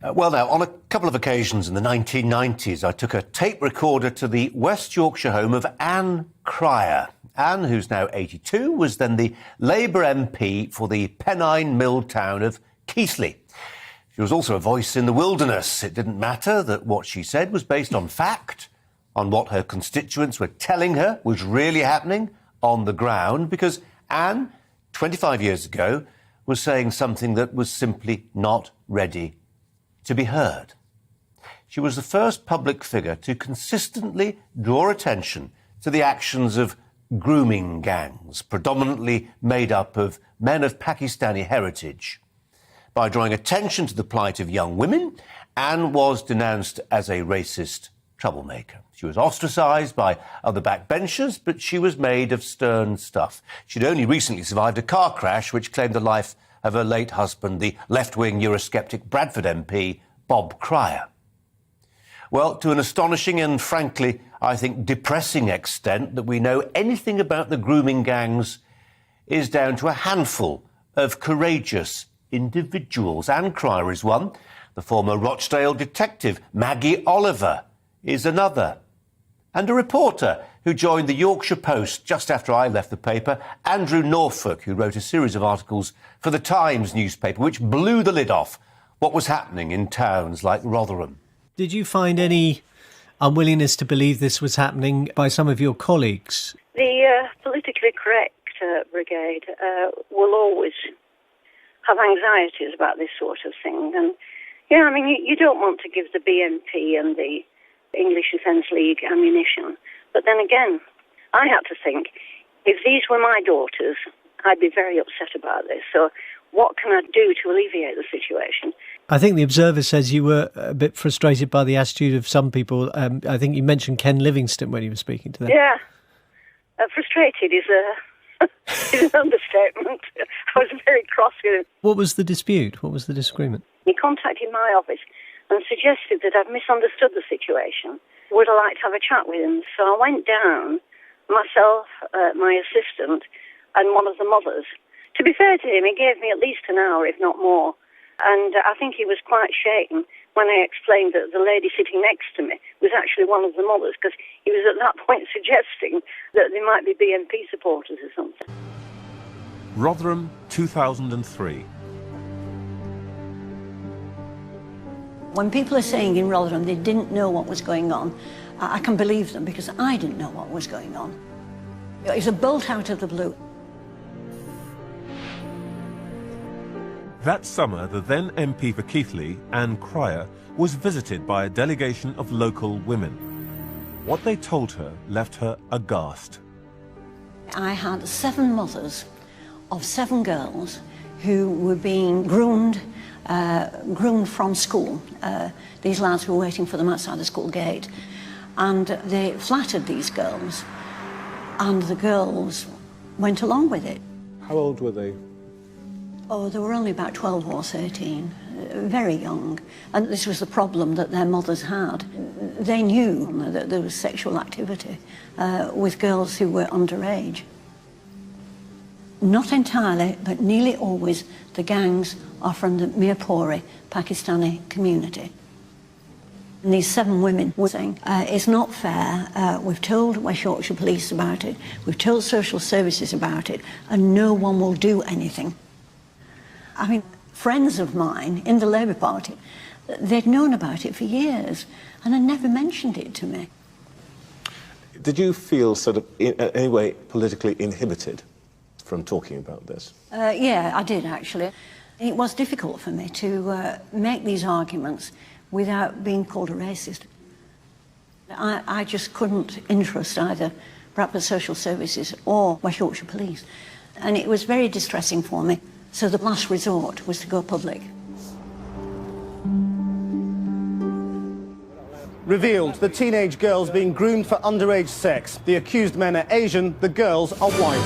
Well, now, on a couple of occasions in the 1990s, I took a tape recorder to the West Yorkshire home of Anne Cryer. Anne, who's now 82, was then the Labour MP for the Pennine Mill town of Keighley. She was also a voice in the wilderness. It didn't matter that what she said was based on fact, on what her constituents were telling her was really happening on the ground, because Anne, 25 years ago, was saying something that was simply not ready to be heard. She was the first public figure to consistently draw attention to the actions of grooming gangs, predominantly made up of men of Pakistani heritage. By drawing attention to the plight of young women, Anne was denounced as a racist troublemaker. She was ostracised by other backbenchers, but she was made of stern stuff. She'd only recently survived a car crash which claimed the life of her late husband, the left-wing Eurosceptic Bradford MP, Bob Cryer. Well, to an astonishing and, frankly, I think depressing extent that we know anything about the grooming gangs is down to a handful of courageous individuals. Anne Cryer is one. The former Rochdale detective, Maggie Oliver, is another. And a reporter who joined the Yorkshire Post just after I left the paper, Andrew Norfolk, who wrote a series of articles for the Times newspaper, which blew the lid off what was happening in towns like Rotherham. Did you find any unwillingness to believe this was happening by some of your colleagues? The politically correct brigade will always have anxieties about this sort of thing. And, yeah, I mean, you don't want to give the BNP and the English Defence League ammunition. But then again, I had to think, if these were my daughters, I'd be very upset about this. So what can I do to alleviate the situation? I think the Observer says you were a bit frustrated by the attitude of some people. I think you mentioned Ken Livingstone when you were speaking to them. Yeah, frustrated is an understatement. I was very cross with him. What was the dispute? What was the disagreement? He contacted my office and suggested that I'd misunderstood the situation. Would I like to have a chat with him? So I went down, myself, my assistant, and one of the mothers. To be fair to him, he gave me at least an hour, if not more. And I think he was quite shaken when I explained that the lady sitting next to me was actually one of the mothers, because he was at that point suggesting that they might be BNP supporters or something. Rotherham, 2003. When people are saying in Rotherham they didn't know what was going on, I can believe them, because I didn't know what was going on. It was a bolt out of the blue. That summer, the then MP for Keighley, Anne Cryer, was visited by a delegation of local women. What they told her left her aghast. I had 7 mothers of 7 girls who were being groomed from school. These lads were waiting for them outside the school gate, and they flattered these girls, and the girls went along with it. How old were they? Oh, they were only about 12 or 13, very young. And this was the problem that their mothers had. They knew that there was sexual activity with girls who were underage. Not entirely, but nearly always, the gangs are from the Mirpuri Pakistani community. And these 7 women were saying, it's not fair, we've told West Yorkshire Police about it, we've told social services about it, and no one will do anything. I mean, friends of mine in the Labour Party, they'd known about it for years, and had never mentioned it to me. Did you feel sort of, in any way, politically inhibited from talking about this? Yeah, I did, actually. It was difficult for me to make these arguments without being called a racist. I just couldn't interest either Bradford Social Services or West Yorkshire Police. And it was very distressing for me. So the last resort was to go public. Revealed, the teenage girls being groomed for underage sex. The accused men are Asian, the girls are white.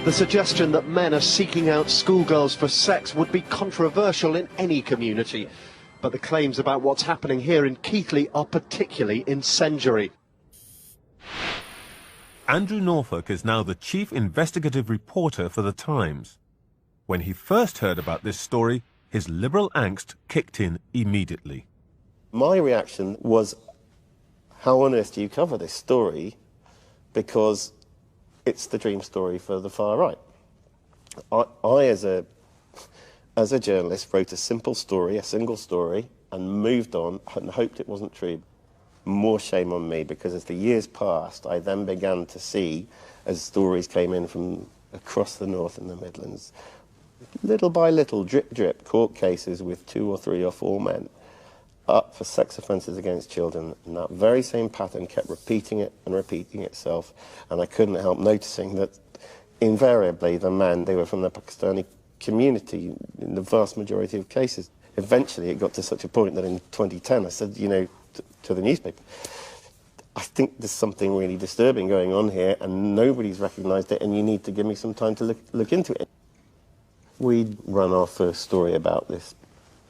The suggestion that men are seeking out schoolgirls for sex would be controversial in any community. But the claims about what's happening here in Keighley are particularly incendiary. Andrew Norfolk is now the chief investigative reporter for The Times. When he first heard about this story, his liberal angst kicked in immediately. My reaction was, how on earth do you cover this story? Because it's the dream story for the far right. I as a journalist, wrote a simple story, a single story, and moved on and hoped it wasn't true. More shame on me, because as the years passed, I then began to see, as stories came in from across the North and the Midlands, little by little, drip, drip, court cases with 2 or 3 or 4 men up for sex offences against children, and that very same pattern kept repeating it and repeating itself, and I couldn't help noticing that invariably the men, they were from the Pakistani community in the vast majority of cases. Eventually it got to such a point that in 2010 I said, you know, to the newspaper, I think there's something really disturbing going on here and nobody's recognised it, and you need to give me some time to look into it. We'd run our first story about this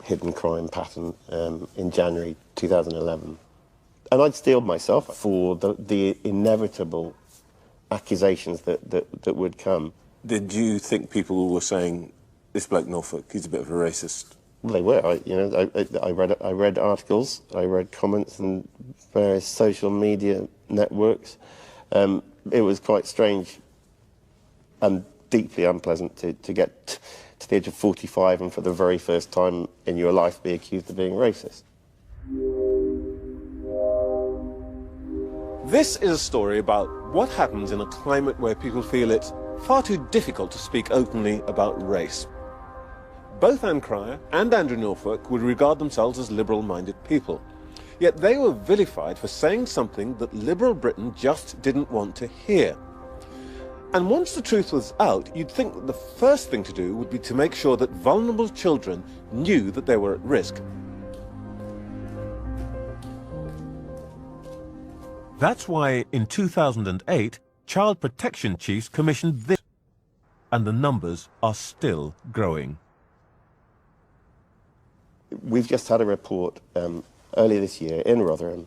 hidden crime pattern in January 2011. And I'd steeled myself for the inevitable accusations that would come. Did you think people were saying, this bloke Norfolk, he's a bit of a racist? Well, they were. I read articles, I read comments on various social media networks. It was quite strange and deeply unpleasant to get to the age of 45 and for the very first time in your life be accused of being racist. This is a story about what happens in a climate where people feel it's far too difficult to speak openly about race. Both Anne Cryer and Andrew Norfolk would regard themselves as liberal-minded people, yet they were vilified for saying something that liberal Britain just didn't want to hear. And once the truth was out, you'd think that the first thing to do would be to make sure that vulnerable children knew that they were at risk. That's why in 2008, child protection chiefs commissioned this, and the numbers are still growing. We've just had a report earlier this year in Rotherham,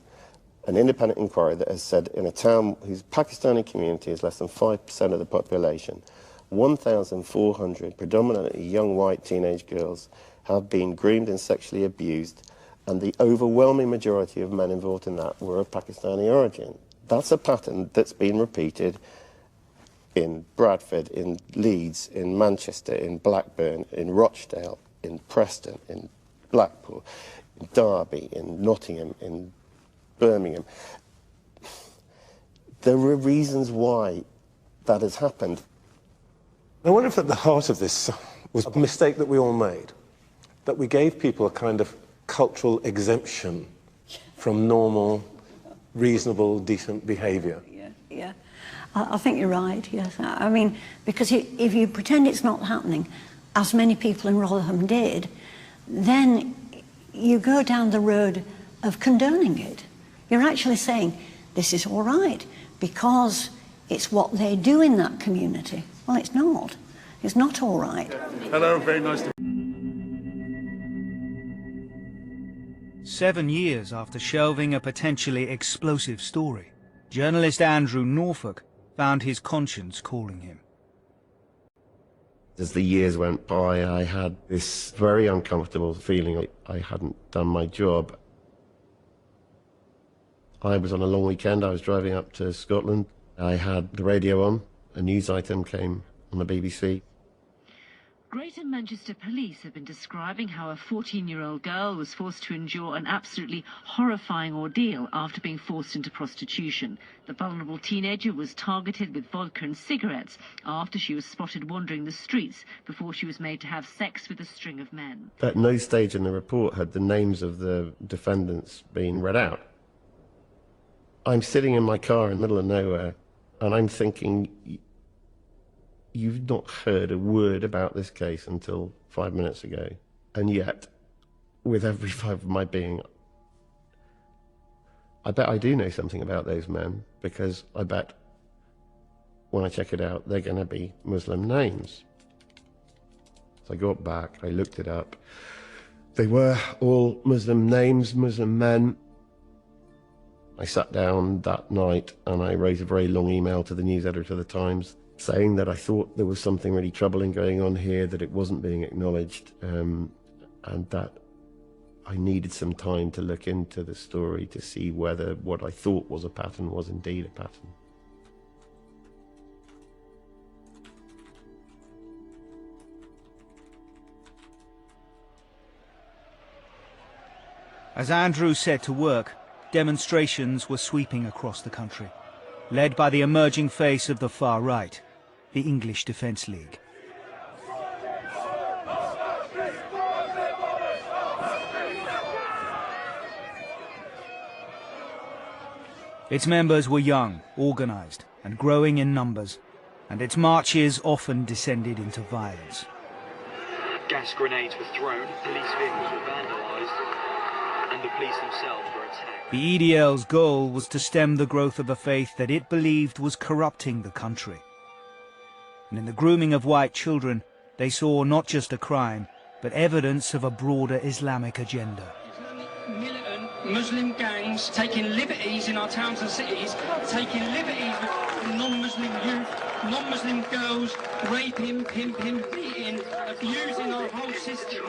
an independent inquiry that has said in a town whose Pakistani community is less than 5% of the population, 1,400 predominantly young white teenage girls have been groomed and sexually abused, and the overwhelming majority of men involved in that were of Pakistani origin. That's a pattern that's been repeated in Bradford, in Leeds, in Manchester, in Blackburn, in Rochdale, in Preston, in Blackpool, in Derby, in Nottingham, in Birmingham. There are reasons why that has happened. I wonder if at the heart of this was a mistake that we all made, that we gave people a kind of cultural exemption from normal, reasonable, decent behaviour. Yeah. I think you're right, yes. I mean, because if you pretend it's not happening, as many people in Rotherham did, then you go down the road of condoning it. You're actually saying, this is all right, because it's what they do in that community. Well, it's not. It's not all right. Hello, very nice to... 7 years after shelving a potentially explosive story, journalist Andrew Norfolk found his conscience calling him. As the years went by, I had this very uncomfortable feeling I hadn't done my job. I was on a long weekend, I was driving up to Scotland. I had the radio on, a news item came on the BBC. Greater Manchester Police have been describing how a 14-year-old girl was forced to endure an absolutely horrifying ordeal after being forced into prostitution. The vulnerable teenager was targeted with vodka and cigarettes after she was spotted wandering the streets before she was made to have sex with a string of men. At no stage in the report had the names of the defendants been read out. I'm sitting in my car in the middle of nowhere, and I'm thinking, you've not heard a word about this case until 5 minutes ago. And yet, with every fibre of my being, I bet I do know something about those men, because I bet when I check it out, they're going to be Muslim names. So I got back, I looked it up. They were all Muslim names, Muslim men. I sat down that night and I wrote a very long email to the news editor of the Times saying that I thought there was something really troubling going on here, that it wasn't being acknowledged, and and that I needed some time to look into the story to see whether what I thought was a pattern was indeed a pattern. As Andrew set to work, demonstrations were sweeping across the country, led by the emerging face of the far right, the English Defence League. Its members were young, organised and growing in numbers, and its marches often descended into violence. Gas grenades were thrown, police vehicles were vandalised, and the police themselves were attacked. The EDL's goal was to stem the growth of a faith that it believed was corrupting the country. And in the grooming of white children, they saw not just a crime, but evidence of a broader Islamic agenda. Militant Muslim gangs taking liberties in our towns and cities, taking liberties with non-Muslim youth, non-Muslim girls, raping, pimping, beating, abusing our whole system.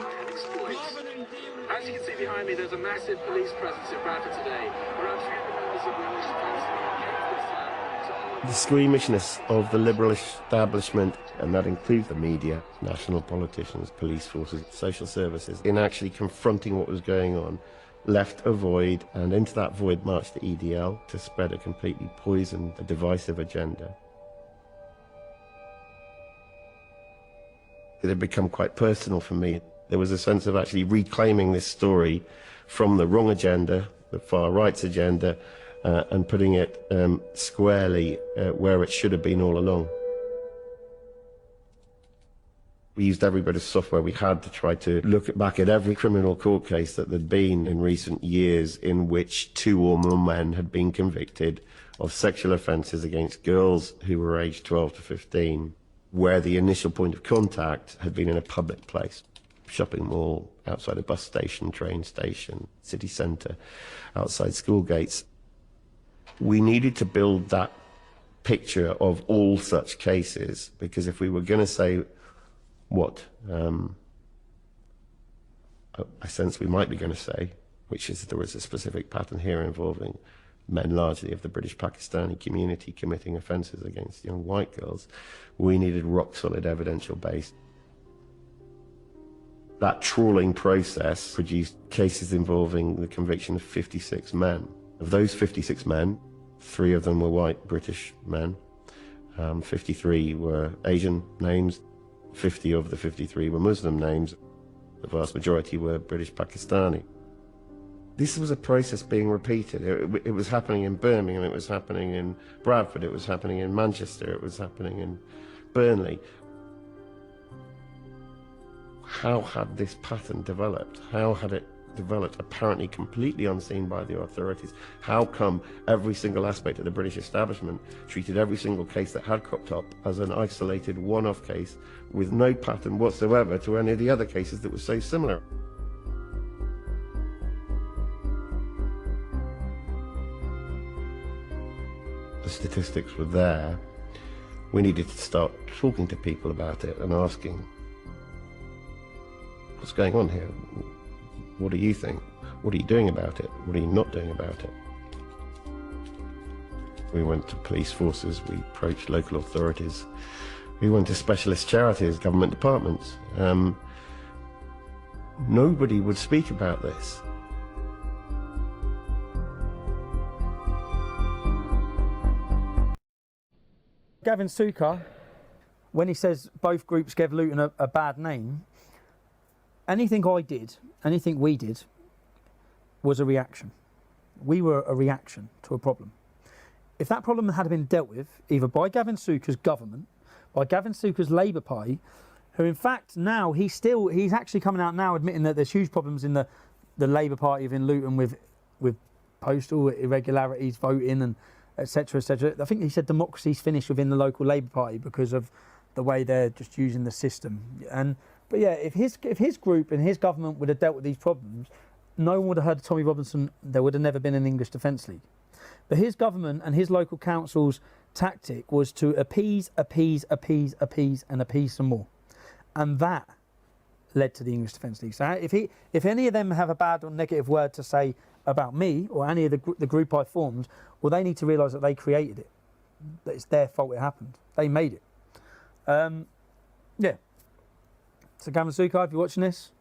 As you can see behind me, there's a massive police presence in Bradford today. Around 300 members of the English Defence League came to this town. The squeamishness of the liberal establishment, and that includes the media, national politicians, police forces, social services, in actually confronting what was going on, left a void, and into that void marched the EDL to spread a completely poisoned, a divisive agenda. It had become quite personal for me. There was a sense of actually reclaiming this story from the wrong agenda, the far right's agenda, and putting it squarely where it should have been all along. We used every bit of software we had to try to look back at every criminal court case that there'd been in recent years in which 2 or more men had been convicted of sexual offences against girls who were aged 12 to 15, where the initial point of contact had been in a public place. Shopping mall, outside a bus station, train station, city centre, outside school gates. We needed to build that picture of all such cases, because if we were going to say what I sense we might be going to say, which is there was a specific pattern here involving men largely of the British Pakistani community committing offences against young white girls, we needed rock-solid evidential base. That trawling process produced cases involving the conviction of 56 men. Of those 56 men, 3 of them were white British men, 53 were Asian names, 50 of the 53 were Muslim names, the vast majority were British Pakistani. This was a process being repeated. It was happening in Birmingham, it was happening in Bradford, it was happening in Manchester, it was happening in Burnley. How had this pattern developed? How had it developed apparently completely unseen by the authorities? How come every single aspect of the British establishment treated every single case that had cropped up as an isolated one-off case with no pattern whatsoever to any of the other cases that were so similar? The statistics were there. We needed to start talking to people about it and asking, what's going on here? What do you think? What are you doing about it? What are you not doing about it? We went to police forces, we approached local authorities, we went to specialist charities, government departments. Nobody would speak about this. Gavin Suker, when he says both groups gave Luton a bad name, anything I did, anything we did, was a reaction. We were a reaction to a problem. If that problem had been dealt with, either by Gavin Suker's government, by Gavin Suker's Labour Party, who in fact now he's actually coming out now admitting that there's huge problems in the Labour Party within Luton with postal irregularities, voting and etc, etc. I think he said democracy's finished within the local Labour Party because of the way they're just using the system. But yeah, if his group and his government would have dealt with these problems, no one would have heard of Tommy Robinson. There would have never been an English Defence League. But his government and his local council's tactic was to appease, and appease some more. And led to the English Defence League. So if any of them have a bad or negative word to say about me or any of the group I formed, well, they need to realise that they created it, that it's their fault it happened. They made it. Yeah. So Gavin Sukar, if you're watching this,